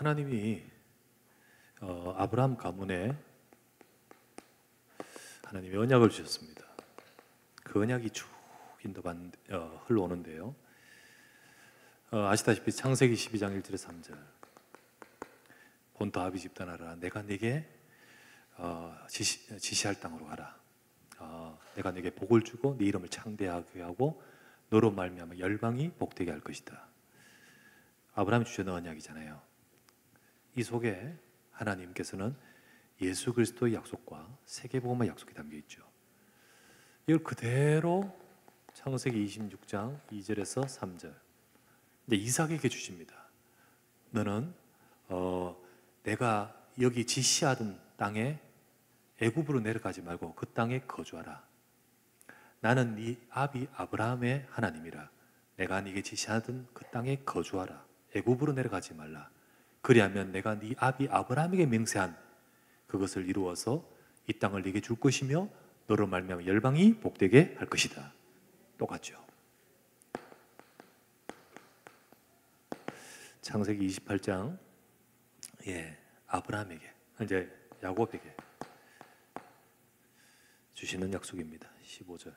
하나님이 아브라함 가문에 하나님의 언약을 주셨습니다. 그 언약이 쭉 흘러오는데요. 아시다시피 창세기 12장 1절에 3절 본토 아비 집단하라. 내가 네게 지시할 땅으로 가라. 내가 네게 복을 주고 네 이름을 창대하게 하고 너로 말미암아 열방이 복되게 할 것이다. 아브라함이 주셨는 언약이잖아요. 이 속에 하나님께서는 예수 그리스도의 약속과 세계복음의 약속이 담겨 있죠. 이걸 그대로 창세기 26장 2절에서 3절 이제 이삭에게 주십니다. 너는 내가 여기 지시하던 땅에 애굽으로 내려가지 말고 그 땅에 거주하라. 나는 네 아비 아브라함의 하나님이라. 내가 네게 지시하던 그 땅에 거주하라. 애굽으로 내려가지 말라. 그리하면 내가 네 아비 아브라함에게 맹세한 그것을 이루어서 이 땅을 네게 줄 것이며 너로 말미암아 열방이 복되게 할 것이다. 똑같죠. 창세기 28장 아브라함에게 이제 야곱에게 주시는 약속입니다. 15절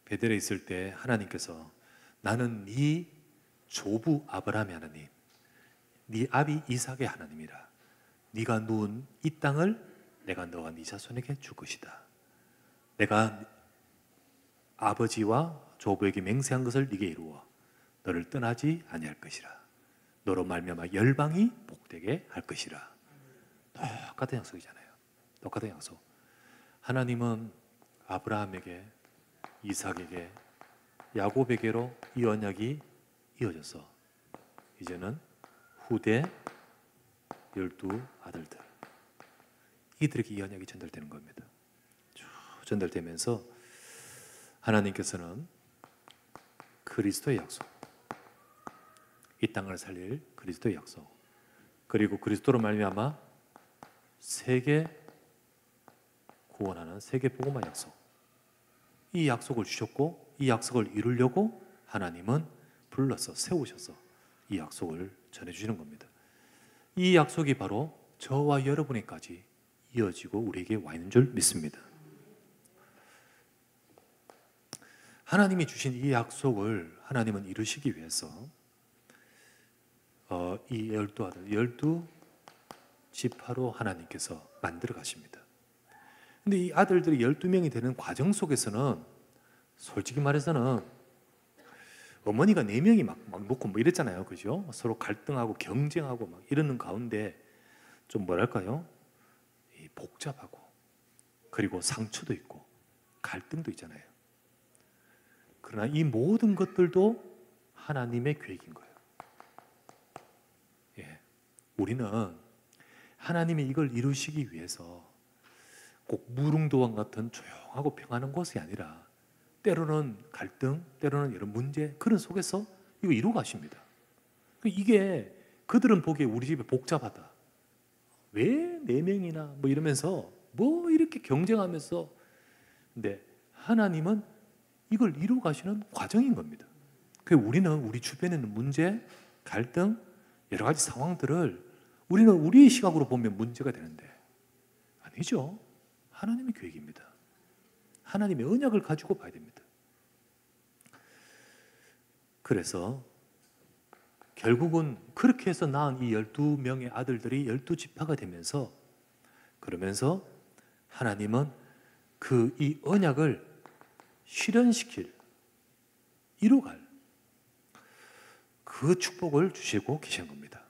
베델에 있을 때 하나님께서 나는 네 조부 아브라함의 하나님, 네 아비 이삭의 하나님이라. 네가 누운 이 땅을 내가 너와 네 자손에게 줄 것이다. 내가 아버지와 조부에게 맹세한 것을 네게 이루어 너를 떠나지 아니할 것이라. 너로 말미암아 열방이 복되게 할 것이라. 똑같은 약속이잖아요. 똑같은 약속. 하나님은 아브라함에게, 이삭에게, 야곱에게로 이 언약이 이어져서 이제는 후대 12 아들들 이들에게 이 언약이 전달되는 겁니다. 쭉 전달되면서 하나님께서는 그리스도의 약속, 이 땅을 살릴 그리스도의 약속, 그리고 그리스도로 말미암아 세계 구원하는 세계 복음화 약속, 이 약속을 주셨고 이 약속을 이루려고 하나님은 불러서 세우셔서 이 약속을 전해주시는 겁니다. 이 약속이 바로 저와 여러분에게까지 이어지고 우리에게 와 있는 줄 믿습니다. 하나님이 주신 이 약속을 하나님은 이루시기 위해서 이 12아들, 12지파로 하나님께서 만들어 가십니다. 근데 이 아들들이 12명이 되는 과정 속에서는 솔직히 말해서는 어머니가 4명이 막 놓고 뭐 이랬잖아요. 그죠? 서로 갈등하고 경쟁하고 막 이러는 가운데 좀 뭐랄까요? 복잡하고 그리고 상처도 있고 갈등도 있잖아요. 그러나 이 모든 것들도 하나님의 계획인 거예요. 우리는 하나님이 이걸 이루시기 위해서 꼭 무릉도원 같은 조용하고 평안한 곳이 아니라 때로는 갈등, 때로는 이런 문제 그런 속에서 이거 이루어 가십니다. 이게 그들은 보기에 우리 집에 복잡하다. 왜 4명이나 뭐 이러면서 뭐 이렇게 경쟁하면서 근데 하나님은 이걸 이루어 가시는 과정인 겁니다. 우리는 우리 주변에 있는 문제, 갈등, 여러 가지 상황들을 우리는 우리의 시각으로 보면 문제가 되는데 아니죠. 하나님의 계획입니다. 하나님의 언약을 가지고 봐야 됩니다. 그래서 결국은 그렇게 해서 낳은 이 12명의 아들들이 12지파가 되면서 그러면서 하나님은 이 언약을 실현시킬, 이루어갈 그 축복을 주시고 계신 겁니다.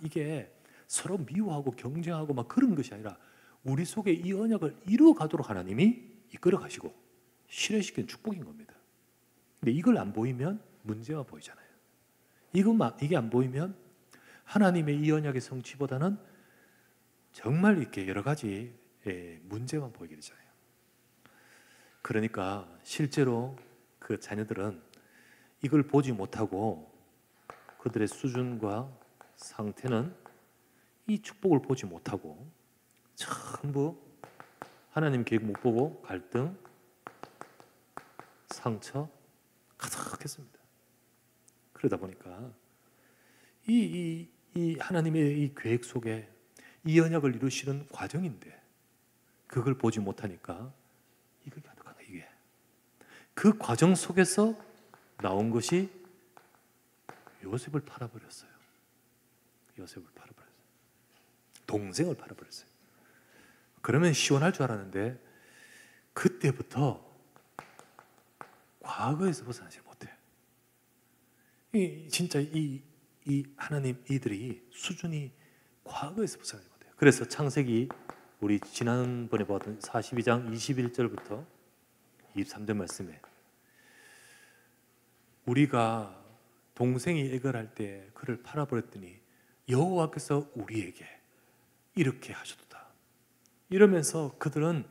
이게 서로 미워하고 경쟁하고 막 그런 것이 아니라 우리 속에 이 언약을 이루어 가도록 하나님이 이끌어 가시고 실현시키는 축복인 겁니다. 근데 이걸 안 보이면 문제가 보이잖아요. 이게 안 보이면 하나님의 이 언약의 성취보다는 정말 이렇게 여러 가지 문제만 보이게 되잖아요. 그러니까 실제로 그 자녀들은 이걸 보지 못하고 그들의 수준과 상태는 이 축복을 보지 못하고 전부 하나님 계획 못 보고 갈등, 상처 가득했습니다. 그러다 보니까 이 하나님의 이 계획 속에 이 언약을 이루시는 과정인데 그걸 보지 못하니까 이게 어떡하나 이게. 그 과정 속에서 나온 것이 요셉을 팔아버렸어요. 요셉을 팔아버렸어요. 동생을 팔아버렸어요. 그러면 시원할 줄 알았는데 그때부터 과거에서 벗어나지 못해. 진짜 이 하나님 이들이 수준이 과거에서 벗어나지 못해요. 그래서 창세기 우리 지난번에 보았던 42장 21절부터 23절 말씀에 우리가 동생이 애걸할 때 그를 팔아버렸더니 여호와께서 우리에게 이렇게 하셨도다. 이러면서 그들은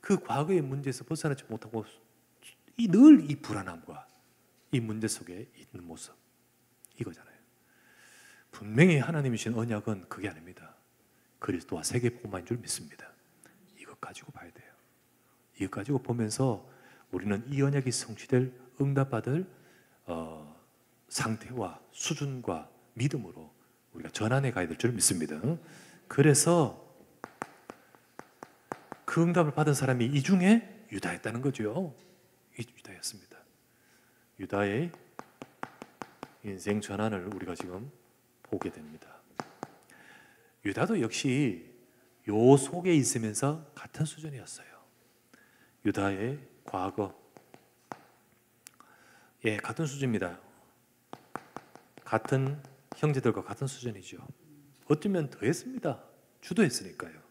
그 과거의 문제에서 벗어나지 못하고 늘 이 불안함과 이 문제 속에 있는 모습 이거잖아요. 분명히 하나님이 주신 언약은 그게 아닙니다. 그리스도와 세계복음만인 줄 믿습니다. 이것 가지고 봐야 돼요. 이것 가지고 보면서 우리는 이 언약이 성취될 응답받을 상태와 수준과 믿음으로 우리가 전환해 가야 될 줄 믿습니다. 그래서 그 응답을 받은 사람이 이 중에 유다였다는 거죠. 유다였습니다. 유다의 인생 전환을 우리가 지금 보게 됩니다. 유다도 역시 요 속에 있으면서 같은 수준이었어요. 유다의 과거, 같은 수준입니다. 같은 형제들과 같은 수준이죠. 어쩌면 더 했습니다. 주도했으니까요.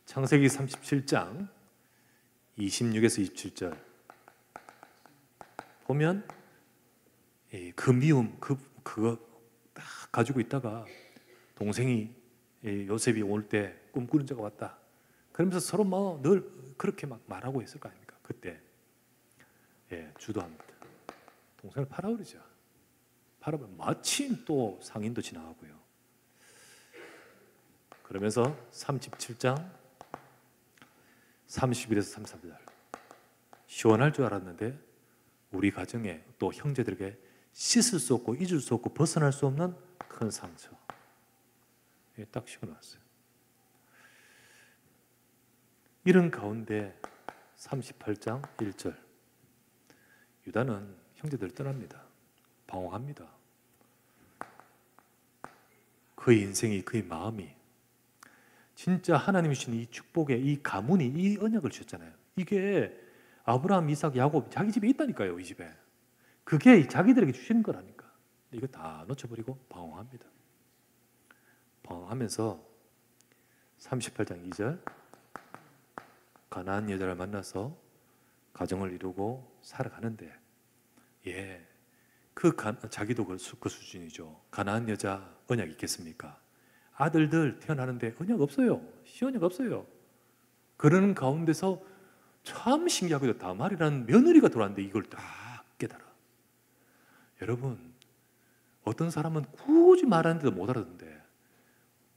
창세기 37장 26에서 27절 보면 그 미움 그거 딱 가지고 있다가 동생이 요셉이 올 때 꿈꾸는 자가 왔다. 그러면서 서로 뭐 늘 그렇게 막 말하고 있을 거 아닙니까? 그때 주도합니다. 동생을 팔아버리자. 팔아버리면 마침 또 상인도 지나가고요. 그러면서 37장 31에서 33절 시원할 줄 알았는데 우리 가정에 또 형제들에게 씻을 수 없고 잊을 수 없고 벗어날 수 없는 큰 상처 딱 시원했어요. 이런 가운데 38장 1절 유다는 형제들을 떠납니다. 방황합니다. 그의 인생이 그의 마음이 진짜 하나님이 주신 이 축복의 이 가문이 이 언약을 주셨잖아요. 이게 아브라함, 이삭, 야곱 자기 집에 있다니까요. 이 집에. 그게 자기들에게 주시는 거라니까. 이거 다 놓쳐버리고 방황합니다. 방황하면서 38장 2절 가나안 여자를 만나서 가정을 이루고 살아가는데 자기도 그 수준이죠. 가나안 여자 언약 있겠습니까? 아들들 태어나는데 언약 없어요. 시언약 없어요. 그러는 가운데서 참 신기하고요. 다말이라는 며느리가 들어왔는데 이걸 딱 깨달아. 여러분 어떤 사람은 굳이 말하는데도 못 알아듣는데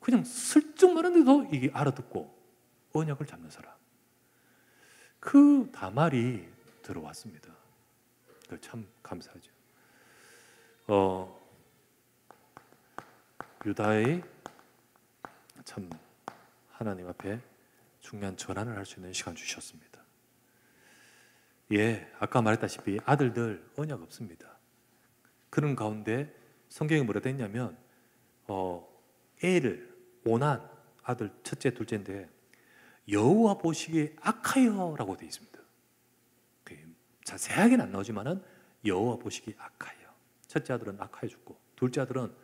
그냥 슬쩍 말하는데도 이게 알아듣고 언약을 잡는 사람. 그 다말이 들어왔습니다. 참 감사하죠. 유다의 참 하나님 앞에 중요한 전환을 할 수 있는 시간 주셨습니다. 아까 말했다시피 아들들 언약 없습니다. 그런 가운데 성경에 뭐라 했냐면 오난 아들 첫째 둘째인데 여호와 보시기에 악하여라고 되어 있습니다. 자세하게는 안 나오지만은 여호와 보시기에 악하여. 첫째 아들은 악하여 죽고 둘째 아들은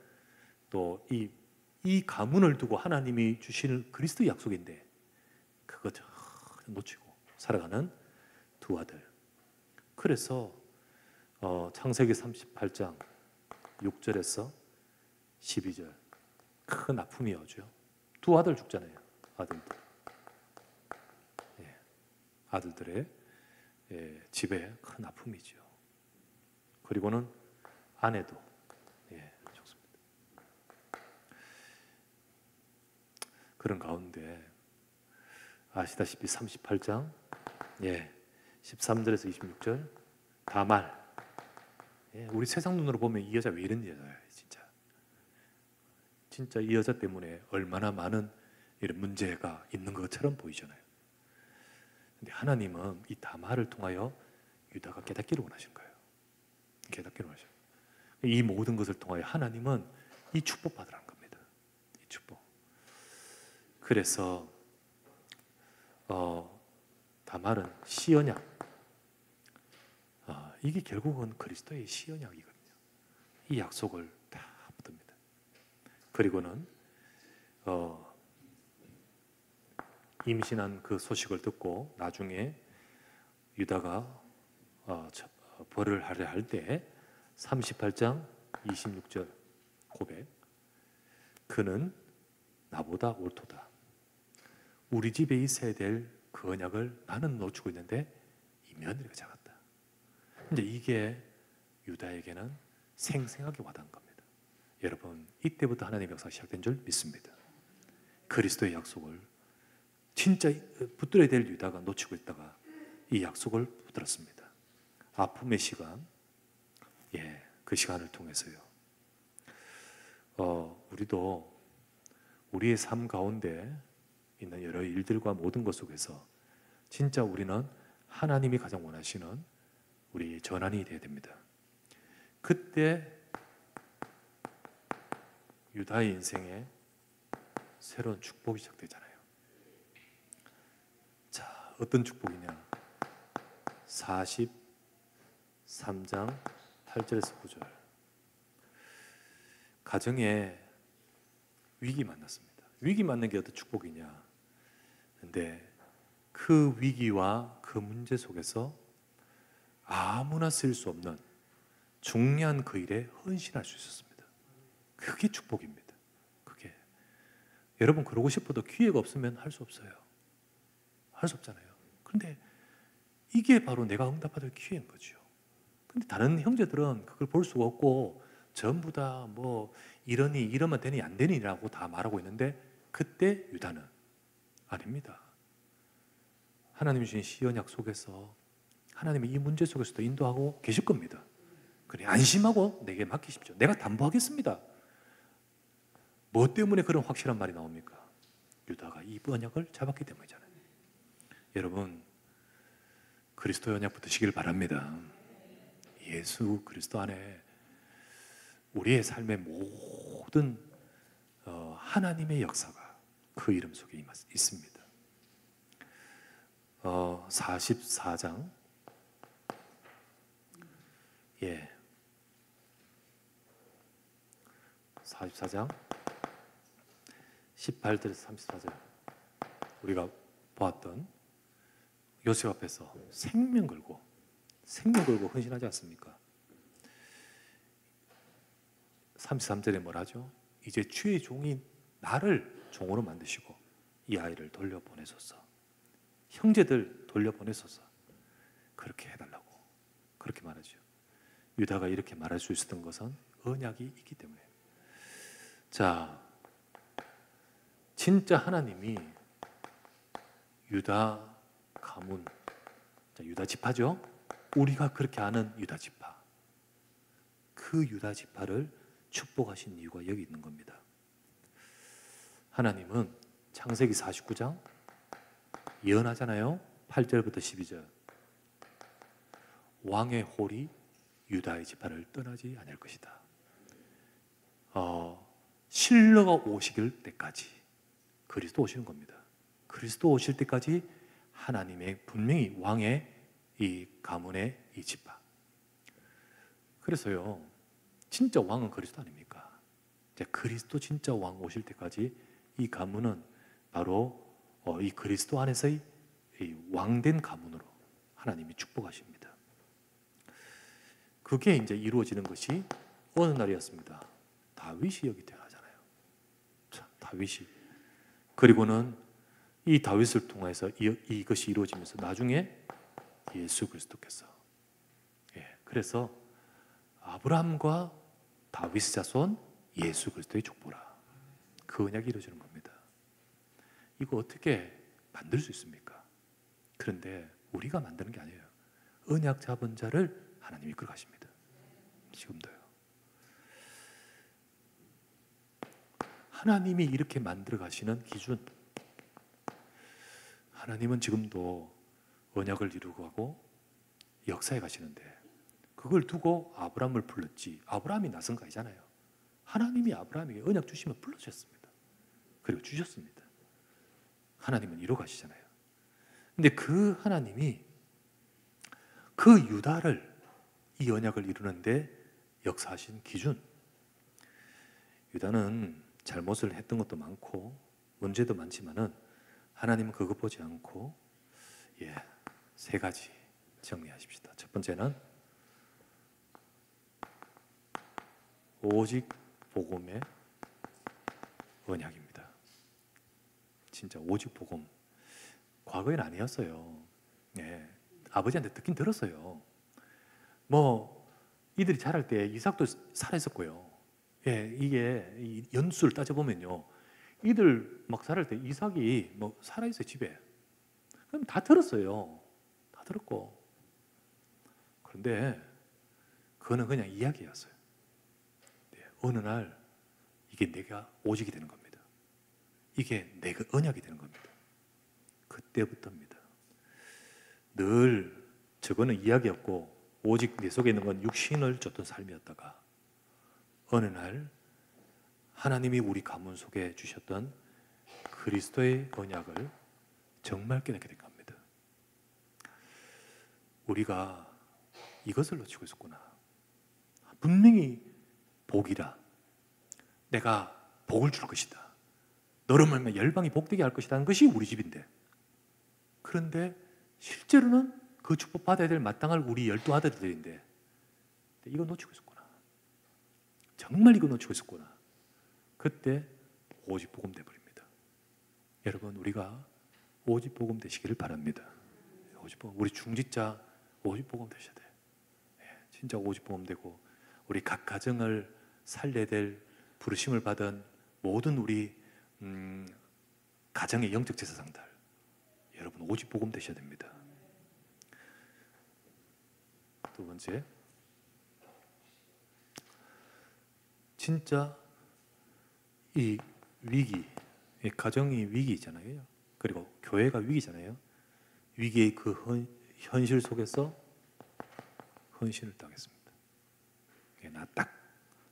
또 이 가문을 두고 하나님이 주실 그리스도 약속인데 그거 놓치고 살아가는 두 아들. 그래서 창세기 38장 6절에서 12절 큰 아픔이 오죠. 두 아들 죽잖아요. 아들들의 집에 큰 아픔이죠. 그리고는 아내도 죽습니다. 그런 가운데 아시다시피 38장 13절에서 26절 다말 우리 세상 눈으로 보면 이 여자 왜 이런 여자야, 진짜 이 여자 때문에 얼마나 많은 이런 문제가 있는 것처럼 보이잖아요. 근데 하나님은 이 다말을 통하여 유다가 깨닫기를 원하신 거예요. 깨닫기를 원하셔요. 이 모든 것을 통하여 하나님은 이 축복 받으라는 겁니다. 이 축복. 그래서 다말은 시언약. 이게 결국은 그리스도의 시언약이거든요. 이 약속을 다 붙듭니다. 그리고는 임신한 그 소식을 듣고 나중에 유다가 벌을 하려 할 때 38장 26절 고백. 그는 나보다 옳도다. 우리 집에 있어야 될 그 언약을 나는 놓치고 있는데 이 며느리가 작았다. 근데 이게 유다에게는 생생하게 와닿은 겁니다. 여러분, 이때부터 하나님의 역사가 시작된 줄 믿습니다. 그리스도의 약속을 진짜 붙들어야 될 유다가 놓치고 있다가 이 약속을 붙들었습니다. 아픔의 시간, 그 시간을 통해서요. 우리도 우리의 삶 가운데 있는 여러 일들과 모든 것 속에서 진짜 우리는 하나님이 가장 원하시는 우리 전환이 되어야 됩니다. 그때 유다의 인생에 새로운 축복이 시작되잖아요. 자, 어떤 축복이냐? 43장 8절에서 9절. 가정에 위기 만났습니다. 위기 맞는 게 어떤 축복이냐? 근데 그 위기와 그 문제 속에서 아무나 쓸 수 없는 중요한 그 일에 헌신할 수 있었습니다. 그게 축복입니다. 그게 여러분 그러고 싶어도 기회가 없으면 할 수 없어요. 할 수 없잖아요. 그런데 이게 바로 내가 응답받을 기회인 거죠. 근데 다른 형제들은 그걸 볼 수가 없고 전부 다 뭐 이러니 이러면 되니 안 되니라고 다 말하고 있는데 그때 유다는 아닙니다. 하나님이 주신 시언약 속에서 하나님이 이 문제 속에서도 인도하고 계실 겁니다. 그래, 안심하고 내게 맡기십시오. 내가 담보하겠습니다. 뭐 때문에 그런 확실한 말이 나옵니까? 유다가 이 언약을 잡았기 때문이잖아요. 여러분, 그리스도 언약 붙으시길 바랍니다. 예수 그리스도 안에 우리의 삶의 모든 하나님의 역사가 그 이름 속에 있습니다. 44장 44장 18절에서 34절 우리가 보았던 요셉 앞에서 생명 걸고 헌신하지 않습니까? 33절에 뭐라죠? 이제 주의 종이 나를 종으로 만드시고 이 아이를 돌려보내소서. 형제들 돌려보내소서. 그렇게 해달라고 그렇게 말하죠. 유다가 이렇게 말할 수 있었던 것은 언약이 있기 때문에. 자, 진짜 하나님이 유다 가문, 유다 지파죠. 우리가 그렇게 아는 유다 지파, 그 유다 지파를 축복하신 이유가 여기 있는 겁니다. 하나님은 창세기 49장 예언하잖아요. 8절부터 12절. 왕의 홀이 유다의 지파를 떠나지 않을 것이다. 신뢰가 오시길 때까지, 그리스도 오시는 겁니다. 그리스도 오실 때까지 하나님의 분명히 왕의 이 가문의 이 지파. 그래서요, 진짜 왕은 그리스도 아닙니까? 이제 그리스도 진짜 왕 오실 때까지 이 가문은 바로 이 그리스도 안에서의 이 왕된 가문으로 하나님이 축복하십니다. 그게 이제 이루어지는 것이 어느 날이었습니다. 다윗이 여기 태어나잖아요. 참, 다윗이. 그리고는 이 다윗을 통해서 이것이 이루어지면서 나중에 예수 그리스도께서, 그래서 아브라함과 다윗의 자손 예수 그리스도의 족보라, 그 언약이 이루어지는 겁니다. 이거 어떻게 만들 수 있습니까? 그런데 우리가 만드는 게 아니에요. 언약 잡은 자를 하나님이 이끌어 가십니다. 지금도요. 하나님이 이렇게 만들어 가시는 기준, 하나님은 지금도 언약을 이루고 하고 역사에 가시는데 그걸 두고 아브라함을 불렀지, 아브라함이 나선 거 아니잖아요. 하나님이 아브라함에게 언약 주시면 불러주셨습니다. 그리고 주셨습니다. 하나님은 이루어 가시잖아요. 근데 그 하나님이 그 유다를, 이 언약을 이루는데 역사하신 기준, 유다는 잘못을 했던 것도 많고 문제도 많지만은 하나님은 그것 보지 않고 세 가지 정리하십시다. 첫 번째는 오직 복음의 언약입니다. 진짜 오직 복음. 과거엔 아니었어요. 아버지한테 듣긴 들었어요. 뭐 이들이 자랄 때 이삭도 살아있었고요. 이게 연수를 따져보면요, 이들 막 자랄 때 이삭이 뭐 살아있어요, 집에. 그럼 다 들었어요. 다 들었고. 그런데 그거는 그냥 이야기였어요. 어느 날 이게 내가 오직이 되는 겁니다. 이게 내가 언약이 되는 겁니다. 그때부터입니다. 늘 저거는 이야기였고 오직 내 속에 있는 건 육신을 쫓던 삶이었다가 어느 날 하나님이 우리 가문 속에 주셨던 그리스도의 언약을 정말 깨닫게 된 겁니다. 우리가 이것을 놓치고 있었구나. 분명히 복이라, 내가 복을 줄 것이다, 너로 말미암아 열방이 복되게 할 것이라는 것이 우리 집인데, 그런데 실제로는 그 축복 받아야 될 마땅할 우리 12 아들들인데 이거 놓치고 있었구나. 정말 이거 놓치고 있었구나. 그때 오직 복음 돼버립니다. 여러분, 우리가 오직 복음 되시기를 바랍니다. 오직 복음, 우리 중직자 오직 복음 되셔야 돼. 진짜 오직 복음 되고 우리 각 가정을 살려야 될 부르심을 받은 모든 우리 가정의 영적 제사장들, 여러분 오직 복음 되셔야 됩니다. 두 번째, 진짜 이 위기, 이 가정이 위기잖아요. 그리고 교회가 위기잖아요. 위기의 그 현실 속에서 헌신을 당했습니다. 나 딱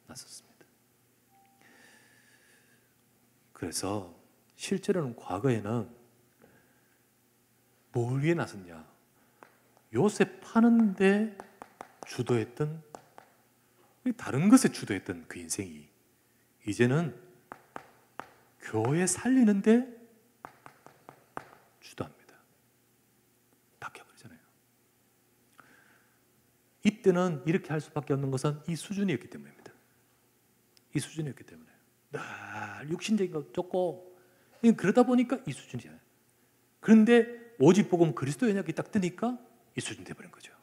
났었습니다. 그래서 실제로는 과거에는 뭘 위해 나섰냐? 요셉 파는데 주도했던, 다른 것에 주도했던 그 인생이 이제는 교회 살리는데 주도합니다. 바뀌어버리잖아요. 이때는 이렇게 할 수밖에 없는 것은 이 수준이었기 때문입니다. 이 수준이었기 때문에 늘 육신적인 거 쫓고 그러다 보니까 이 수준이잖아요. 그런데 오직 복음 그리스도의 언약이 딱 뜨니까 이 수준 돼버린 거죠.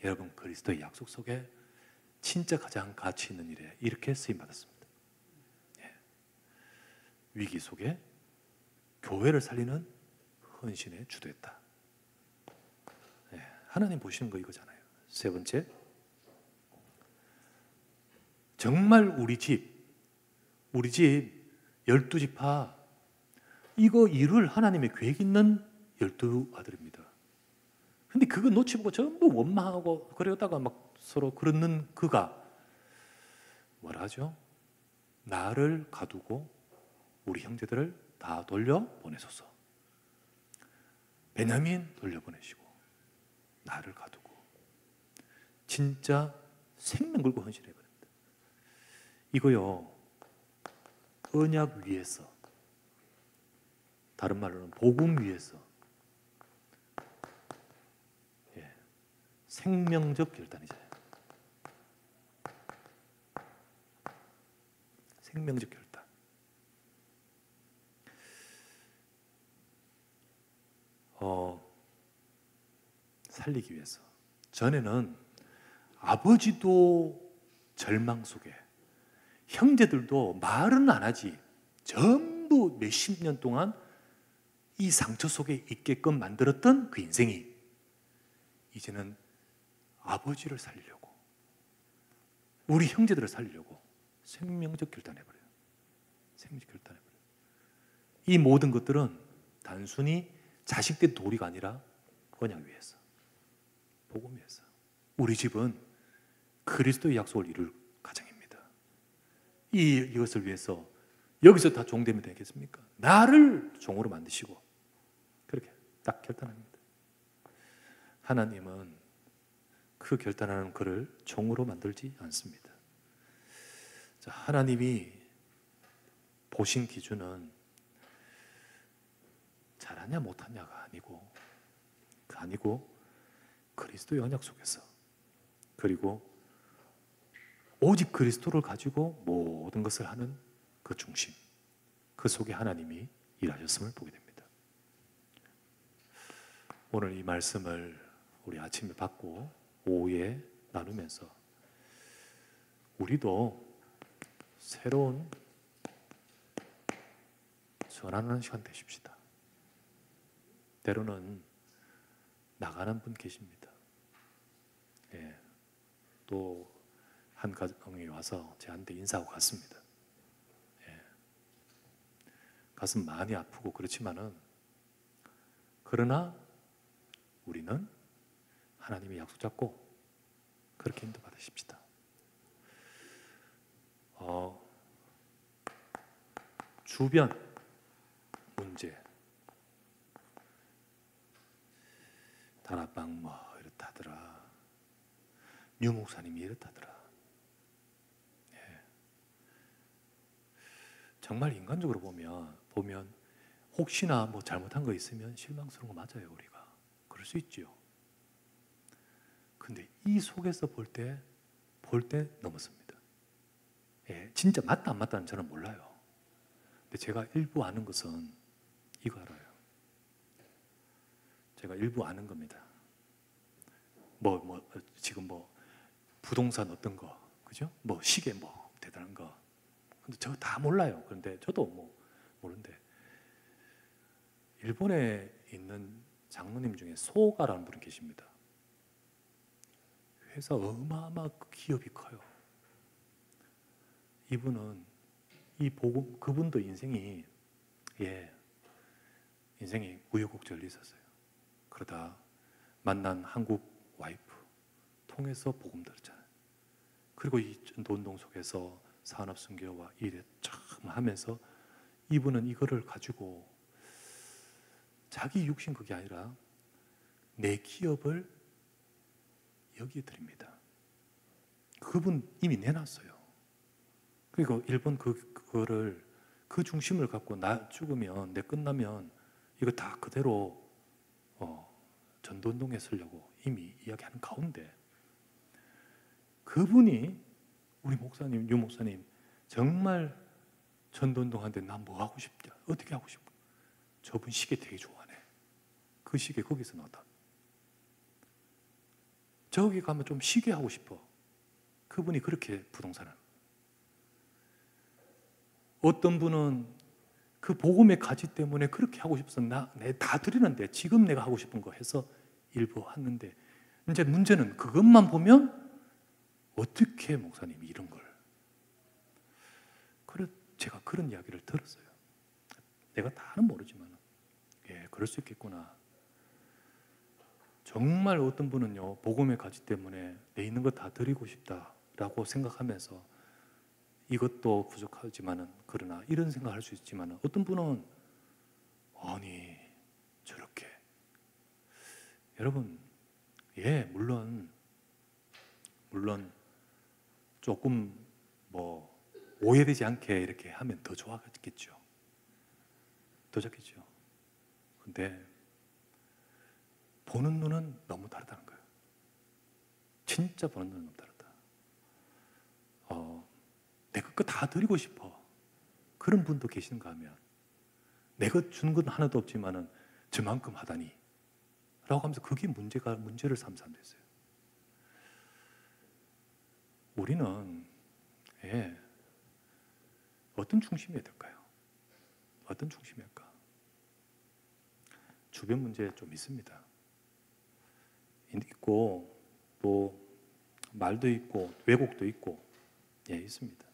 여러분, 그리스도의 약속 속에 진짜 가장 가치 있는 일에 이렇게 쓰임 받았습니다. 위기 속에 교회를 살리는 헌신에 주도했다. 하나님 보시는 거 이거잖아요. 세 번째, 정말 우리 집 12지파 이거 이룰 하나님의 계획 있는 12 아들입니다. 근데 그거 놓치고 전부 원망하고 그러다가 막 서로 그러는 그가 뭐라 하죠? 나를 가두고 우리 형제들을 다 돌려보내소서. 베냐민 돌려보내시고 나를 가두고 진짜 생명 걸고 헌신해버립니다. 이거요, 언약 위에서, 다른 말로는 복음 위에서 생명적 결단이잖아요. 생명적 결단. 살리기 위해서. 전에는 아버지도 절망 속에, 형제들도 말은 안 하지, 전부 몇십 년 동안 이 상처 속에 있게끔 만들었던 그 인생이 이제는 아버지를 살리려고 우리 형제들을 살리려고 생명적 결단해버려요. 생명적 결단해버려요. 이 모든 것들은 단순히 자식된 도리가 아니라 언약 위에서, 복음 위에서. 우리 집은 그리스도의 약속을 이룰 가정입니다. 이것을 위해서 여기서 다 종되면 되겠습니까? 나를 종으로 만드시고 그렇게 딱 결단합니다. 하나님은 그 결단하는 그를 종으로 만들지 않습니다. 자, 하나님이 보신 기준은 잘하냐 못하냐가 아니고 그리스도의 언약 속에서, 그리고 오직 그리스도를 가지고 모든 것을 하는 그 중심, 그 속에 하나님이 일하셨음을 보게 됩니다. 오늘 이 말씀을 우리 아침에 받고 오후에 나누면서 우리도 새로운 전환하는 시간 되십시다. 때로는 나가는 분 계십니다. 예. 또 한 가정이 와서 저한테 인사하고 갔습니다. 예. 가슴 많이 아프고 그렇지만은, 그러나 우리는 하나님의 약속 잡고 그렇게 인도받으십시다. 주변 문제, 다락방 뭐 이렇다더라, 유 목사님이 이렇다더라. 예. 정말 인간적으로 보면 혹시나 뭐 잘못한 거 있으면 실망스러운 거 맞아요. 우리가 그럴 수 있죠. 근데 이 속에서 볼 때 넘었습니다. 예, 진짜 맞다 안 맞다는 저는 몰라요. 근데 제가 일부 아는 것은 이거 알아요. 제가 일부 아는 겁니다. 지금 부동산 어떤 거, 그죠? 시계 대단한 거. 근데 저 다 몰라요. 그런데 저도 모르는데, 일본에 있는 장로님 중에 소가라는 분이 계십니다. 회사 어마어마 기업이 커요. 이분은 그분도 인생이 우여곡절이 있었어요. 그러다 만난 한국 와이프 통해서 복음 들었잖아요. 그리고 이 전도운동 속에서 산업선교와 일에 참 하면서 이분은 이거를 가지고 자기 육신 그게 아니라 내 기업을 여기에 드립니다. 그분 이미 내놨어요. 그리고 일본 그거를 그 중심을 갖고 나 죽으면, 내 끝나면 이거 다 그대로 전도운동에 쓰려고 이미 이야기하는 가운데, 그분이 우리 목사님, 유 목사님 정말 전도운동하는데 나 뭐 하고 싶냐, 어떻게 하고 싶어? 저분 시계 되게 좋아하네. 그 시계 거기서 나왔다. 저기 가면 좀 쉬게 하고 싶어. 그분이 그렇게 부동산을. 어떤 분은 그 복음의 가치 때문에 그렇게 하고 싶어서 다 드리는데 지금 내가 하고 싶은 거 해서 일부 하는데, 이제 문제는 그것만 보면 어떻게 목사님이 이런 걸. 제가 그런 이야기를 들었어요. 내가 다는 모르지만 그럴 수 있겠구나. 정말 어떤 분은요, 복음의 가치 때문에 내 있는 거 다 드리고 싶다라고 생각하면서 이것도 부족하지만은, 그러나 이런 생각할 수 있지만은, 어떤 분은 아니 저렇게. 여러분, 물론 조금 오해되지 않게 이렇게 하면 더 좋겠죠. 근데 보는 눈은 너무 다르다는 거예요. 진짜 보는 눈은 너무 다르다. 내가 그거 다 드리고 싶어. 그런 분도 계신가 하면, 내가 준 건 하나도 없지만은 저만큼 하다니 라고 하면서 그게 문제를 삼는 사람도 있어요. 우리는 어떤 중심이어야 될까요? 어떤 중심일까? 주변 문제 좀 있습니다. 있고, 또 말도 있고, 왜곡도 있고, 예, 있습니다.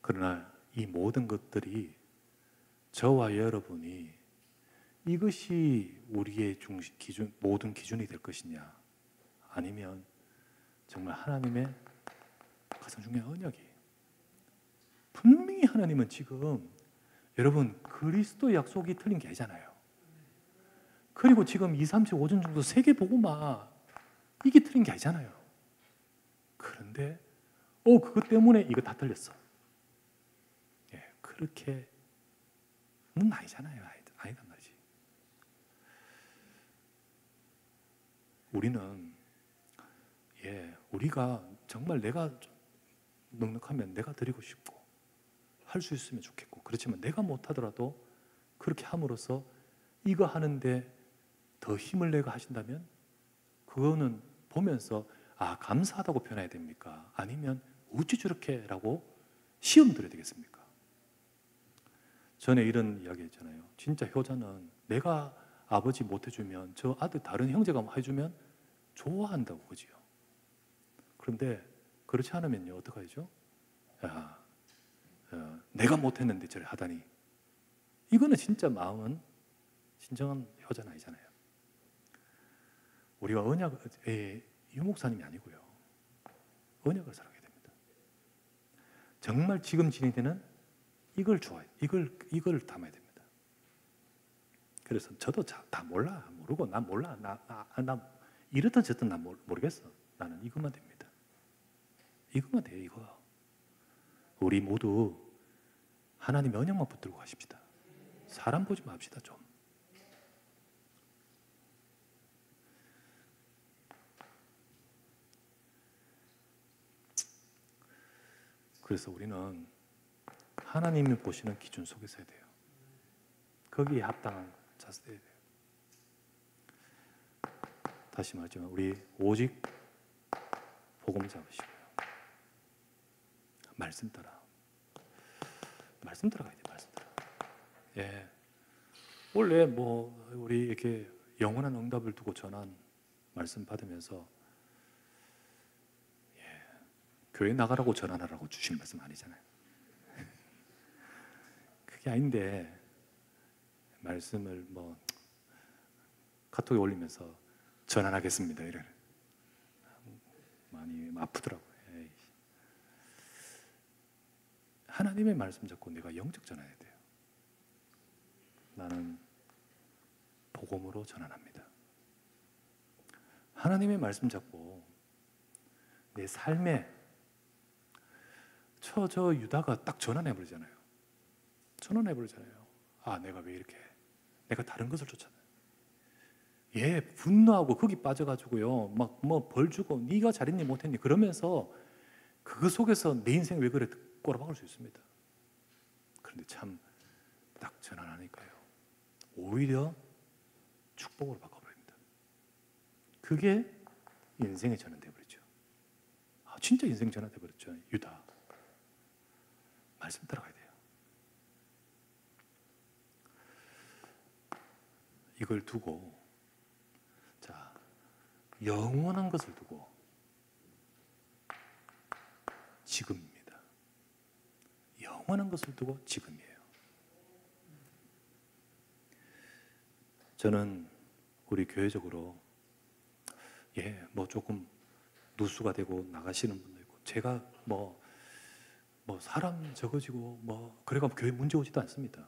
그러나 이 모든 것들이 저와 여러분이 이것이 우리의 중심, 기준, 모든 기준이 될 것이냐, 아니면 정말 하나님의 가장 중요한 언약이, 분명히 하나님은 지금 여러분 그리스도 약속이 틀린 게 아니잖아요. 그리고 지금 2, 3, 5전 정도 세계 복음화 이게 틀린 게 아니잖아요. 그런데 그것 때문에 이거 다 틀렸어. 예, 그렇게는 아니잖아요. 아니단 말이지. 우리는 우리가 정말 내가 넉넉하면 내가 드리고 싶고 할 수 있으면 좋겠고, 그렇지만 내가 못하더라도 그렇게 함으로써 이거 하는데 더 힘을 내가 하신다면 그거는 보면서 감사하다고 표현해야 됩니까? 아니면 어찌 저렇게 라고 시험 들어야 되겠습니까? 전에 이런 이야기 했잖아요. 진짜 효자는 내가 아버지 못 해주면 저 아들 다른 형제가 해주면 좋아한다고, 그지요? 그런데 그렇지 않으면요, 어떡하죠? 내가 못했는데 저래 하다니, 이거는 진짜 마음은 진정한 효자는 아니잖아요. 우리가 유목사님이 아니고요, 언약을 살아가야 됩니다. 정말 지금 진행되는 이걸 좋아해, 이걸 담아야 됩니다. 그래서 저도 다 모르고 난 몰라, 나 이렇든 저든 난 모르겠어. 나는 이것만 됩니다. 이것만 돼요. 이거. 우리 모두 하나님의 언약만 붙들고 가십시다. 사람 보지 맙시다 좀. 그래서 우리는 하나님이 보시는 기준 속에서 해야 돼요. 거기에 합당한 자세해야 돼요. 다시 말하지만 우리 오직 복음 잡으시고요, 말씀 따라가야 돼. 말씀 따라. 예. 원래 우리 이렇게 영원한 응답을 두고 전한 말씀 받으면서 교회 나가라고 전하라고 주실 말씀 아니잖아요. 그게 아닌데 말씀을 카톡에 올리면서 전환하겠습니다 이래 많이 아프더라고요. 하나님의 말씀 잡고 내가 영적 전환해야 돼요. 나는 복음으로 전환합니다. 하나님의 말씀 잡고 내 삶에 저 유다가 딱 전환해버리잖아요. 내가 왜 이렇게 해? 내가 다른 것을 쫓아내. 분노하고 거기 빠져가지고요, 벌 주고 네가 잘했니 못했니 그러면서 그 속에서 내 인생 왜 그래 꼬라박을 수 있습니다. 그런데 참 딱 전환하니까요, 오히려 축복으로 바꿔버립니다. 그게 인생의 전환돼버리죠. 진짜 인생 전환돼버렸죠. 유다. 말씀 따라가야 돼요. 이걸 두고, 자, 영원한 것을 두고 지금입니다. 영원한 것을 두고 지금이에요. 저는 우리 교회적으로 조금 누수가 되고 나가시는 분도 있고, 제가 사람 적어지고 그래가 교회 문제 오지도 않습니다.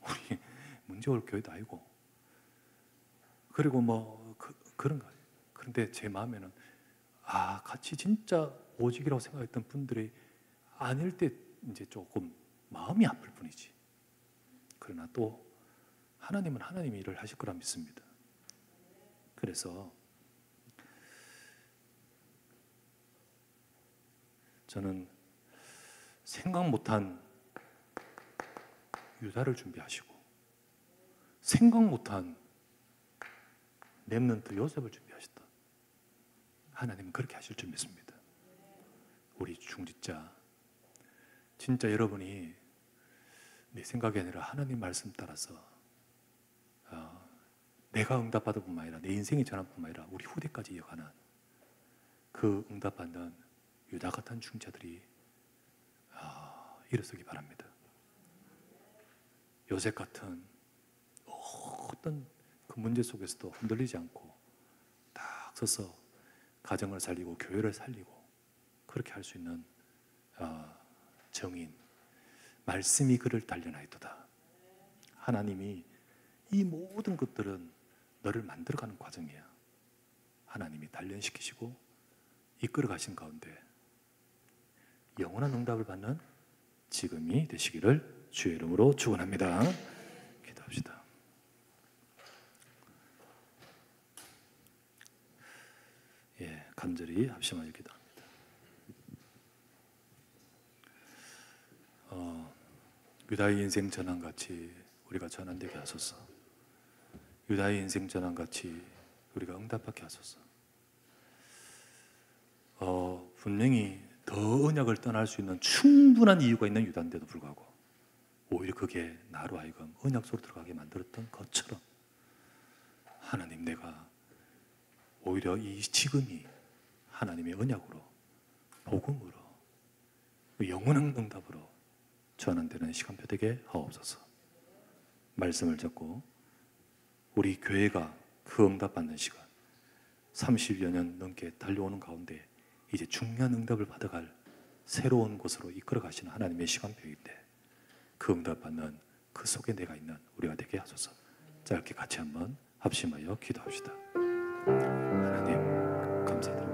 우리 문제 올 교회도 아니고, 그리고 그런 거. 그런데 제 마음에는 같이 진짜 오직이라고 생각했던 분들이 아닐 때 이제 조금 마음이 아플 뿐이지. 그러나 또 하나님은 하나님의 일을 하실 거라 믿습니다. 그래서 저는 생각 못한 유다를 준비하시고 생각 못한 렘넌트 요셉을 준비하셨다. 하나님은 그렇게 하실 줄 믿습니다. 우리 중직자, 진짜 여러분이 내 생각이 아니라 하나님 말씀 따라서 내가 응답받을 뿐만 아니라 내 인생이 전할 뿐만 아니라 우리 후대까지 이어가는 그 응답받는 유다 같은 중자들이 일어서기 바랍니다. 요셉 같은 어떤 그 문제 속에서도 흔들리지 않고 딱 서서 가정을 살리고 교회를 살리고 그렇게 할 수 있는 정인, 말씀이 그를 단련하였도다. 하나님이 이 모든 것들은 너를 만들어가는 과정이야. 하나님이 단련시키시고 이끌어 가신 가운데 영원한 응답을 받는 지금이 되시기를 주의 이름으로 축원합니다. 기도합시다. 간절히 합심하여 기도합니다. 유다의 인생 전환같이 우리가 전환되게 하소서. 유다의 인생 전환같이 우리가 응답받게 하소서. 분명히 더 언약을 떠날 수 있는 충분한 이유가 있는 유다인데도 불구하고 오히려 그게 나로 하여금 언약 속으로 들어가게 만들었던 것처럼 하나님, 내가 오히려 이 지금이 하나님의 언약으로, 복음으로, 영원한 응답으로 전환되는 시간표 되게 하옵소서. 말씀을 잡고 우리 교회가 그 응답 받는 시간 30여 년 넘게 달려오는 가운데 이제 중요한 응답을 받아갈 새로운 곳으로 이끌어 가시는 하나님의 시간표인데 그 응답 받는 그 속에 내가 있는 우리가 되게 하소서. 짧게 같이 한번 합심하여 기도합시다. 하나님 감사드립니다.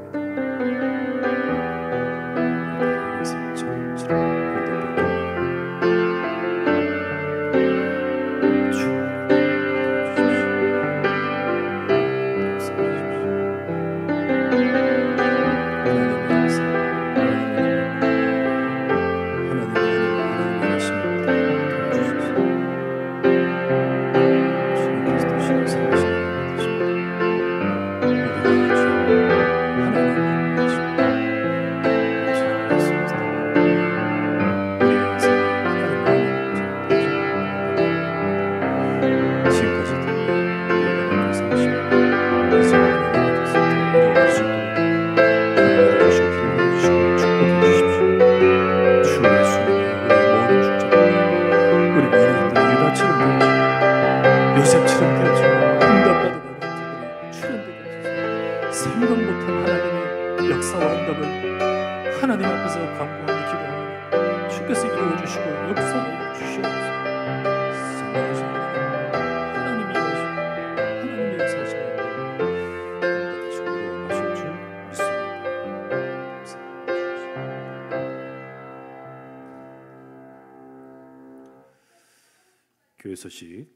교회 소식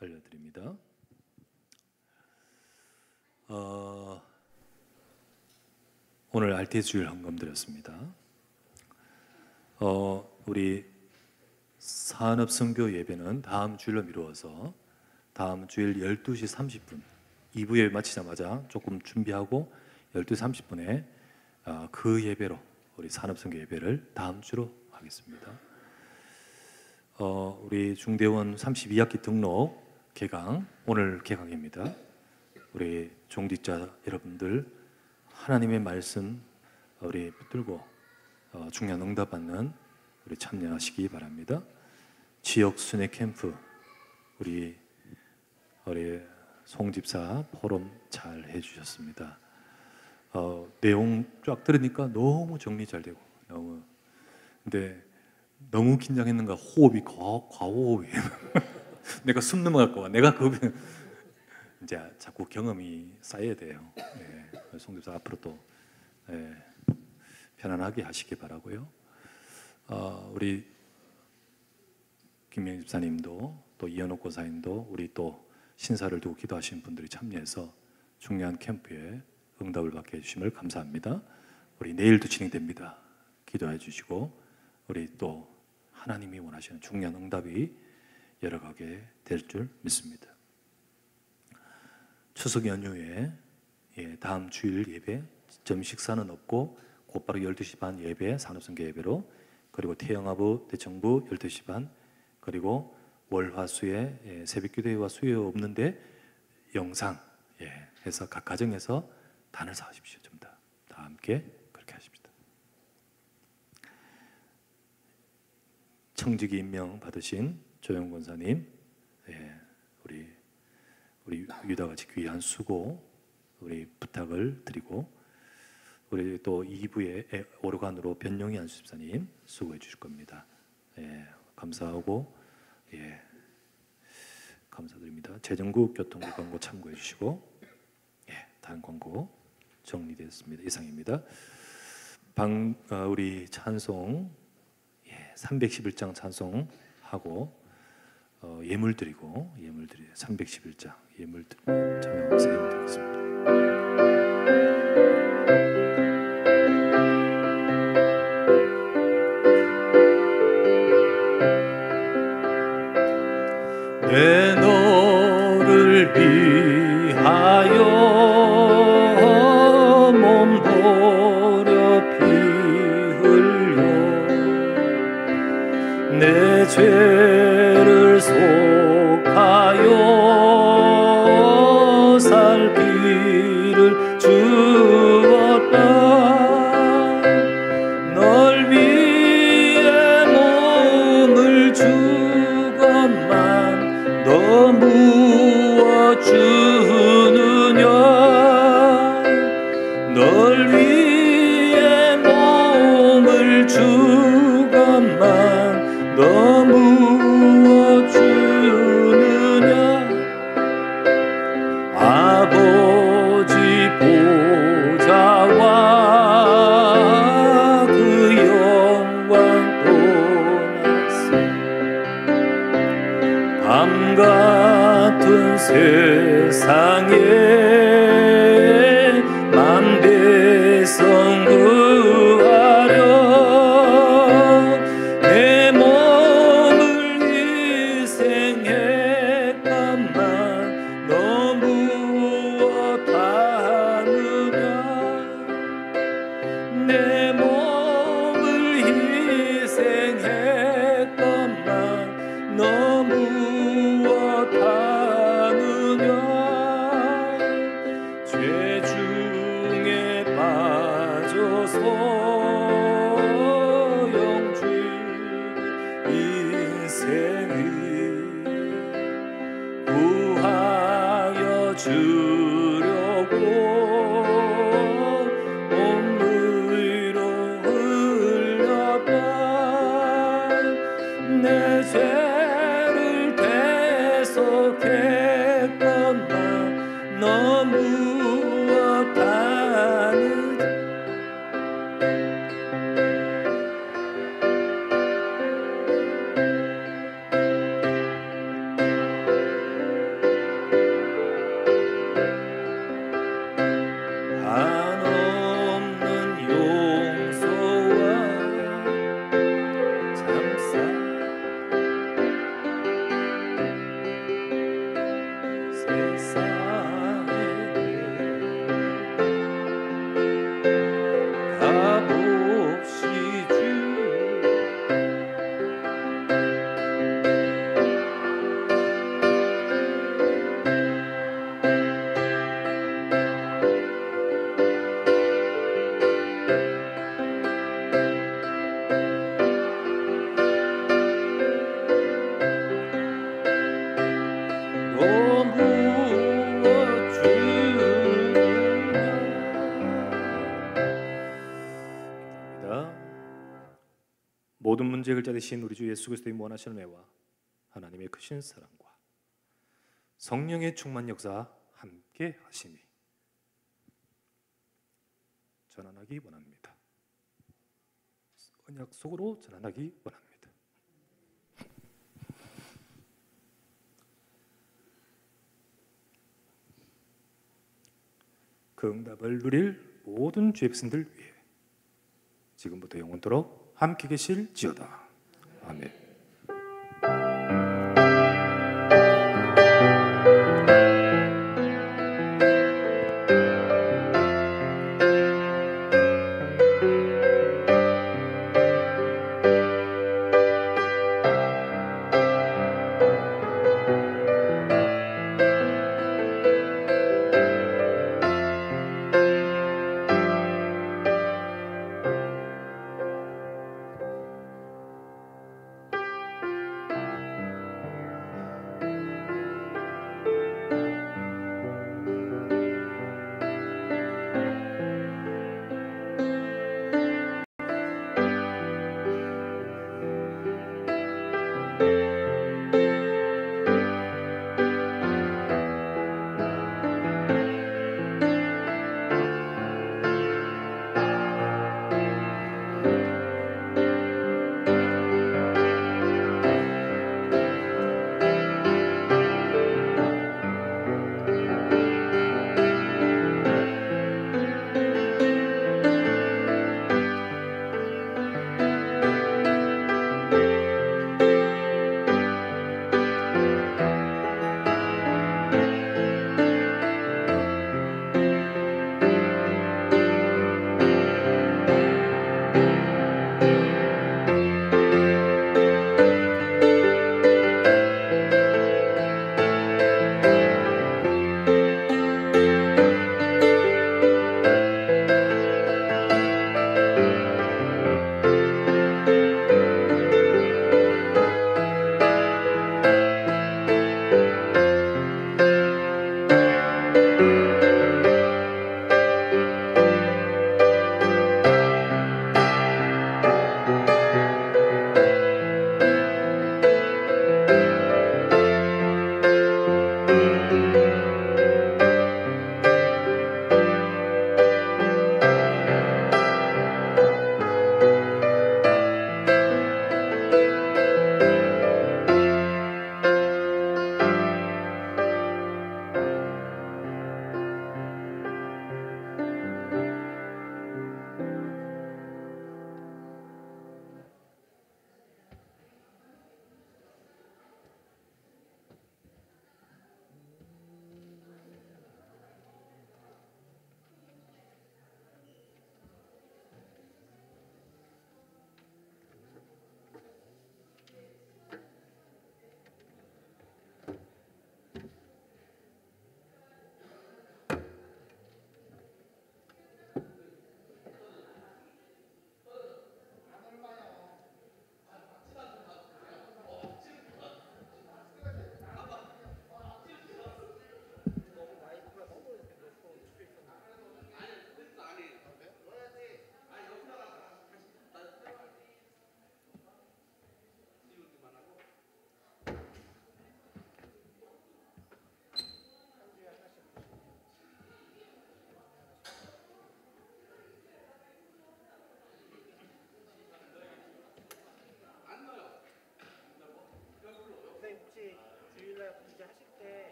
알려드립니다. 오늘 RTS 주일 헌금 드렸습니다. 우리 산업선교 예배는 다음 주일로 미루어서 다음 주일 12시 30분 2부 예배 마치자마자 조금 준비하고 12시 30분에 그 예배로 우리 산업선교 예배를 다음 주로 하겠습니다. 우리 중대원 32학기 등록 개강 오늘 개강입니다. 우리 종직자 여러분들 하나님의 말씀 우리 붙들고 중요한 응답 받는 우리 참여하시기 바랍니다. 지역 순회 캠프 우리 송 집사 포럼 잘 해주셨습니다. 내용 쫙 들으니까 너무 정리 잘 되고 근데 너무 긴장했는가 호흡이 과호흡이에요. 내가 숨 넘어갈까 봐. 내가 그 이제 자꾸 경험이 쌓여야 돼요. 송 집사 앞으로 또 편안하게 하시기 바라고요. 우리 김명 집사님도 또 이현옥 고사님도 우리 또 신사를 두고 기도하시는 분들이 참여해서 중요한 캠프에 응답을 받게 해주심을 감사합니다. 우리 내일도 진행됩니다. 기도해 주시고 우리 또 하나님이 원하시는 중요한 응답이 열어가게 될 줄 믿습니다. 추석 연휴에 다음 주일 예배 점 식사는 없고 곧바로 12시 반 예배 산업선교 예배로 그리고 태영아부 대청부 12시 반 그리고 월화수에 새벽기도회와 수요 없는데 영상 해서 각 가정에서 단을 쌓으십시오. 좀 다 함께 그렇게 하십시다. 청지기 임명 받으신 조영 권사님, 예, 우리 유다같이 귀한 수고 우리 부탁을 드리고, 우리 또 2부에 오르간으로 변용희 안수집사님 수고해 주실 겁니다. 예, 감사하고, 예, 감사드립니다. 재정국 교통부 광고 참고해 주시고, 예, 다른 광고 정리되었습니다. 이상입니다. 우리 찬송, 예, 311장 찬송하고 예물 드리고 311장 예물 참여하면서 예물 드리겠습니다. 내 너를 위하여 몸 버려 피 흘려 내 죄를 속하여 살 길을 주었다. 널 위해 몸을 주건만 너 무엇 주느냐. 널 위해 몸을 주건만 너 무엇 주느냐. 아버지 보좌와 그 영광 떠났어. 밤 같은 세상에 만 백성 구하려 내 몸을 희생했건만 너 무엇 하느냐. 내 몸을 희생했건만 너 무엇 하느냐. 죄 중에 빠져서 영주의 인생을 구하여 주려고 온물로 흘렸다. 내 죄를 대속했건만 너 무엇 하느냐. 한없는 용서와 참사 세상에 값없이 주 너 무엇 주느냐. 모든 문제 해결자 되신 우리 주 예수 그리스도의 무한하신 은혜와 하나님의 크신 사랑과 성령의 충만 역사 함께 하심이 전환하기 원합니다. 언약 속으로 전환하기 원합니다. 그 응답을 누릴 모든 주의 백성들 위해 지금부터 영원토록 함께 계실지어다. 아멘.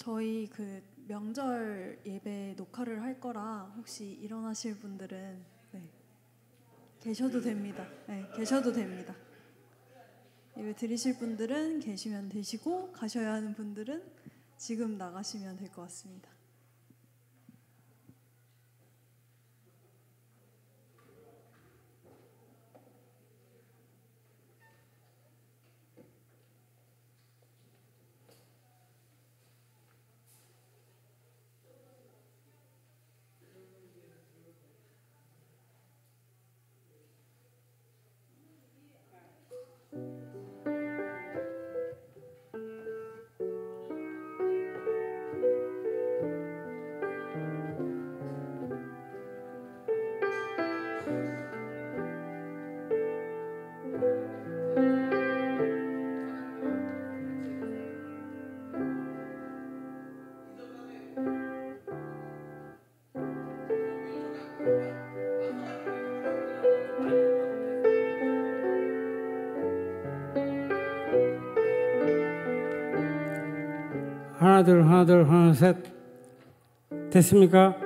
저희 그 명절 예배 녹화를 할 거라 혹시 일어나실 분들은 네, 계셔도 됩니다. 네, 계셔도 됩니다. 예배 드리실 분들은 계시면 되시고 가셔야 하는 분들은 지금 나가시면 될 것 같습니다. 하나 둘 하나 둘 하나 셋 됐습니까?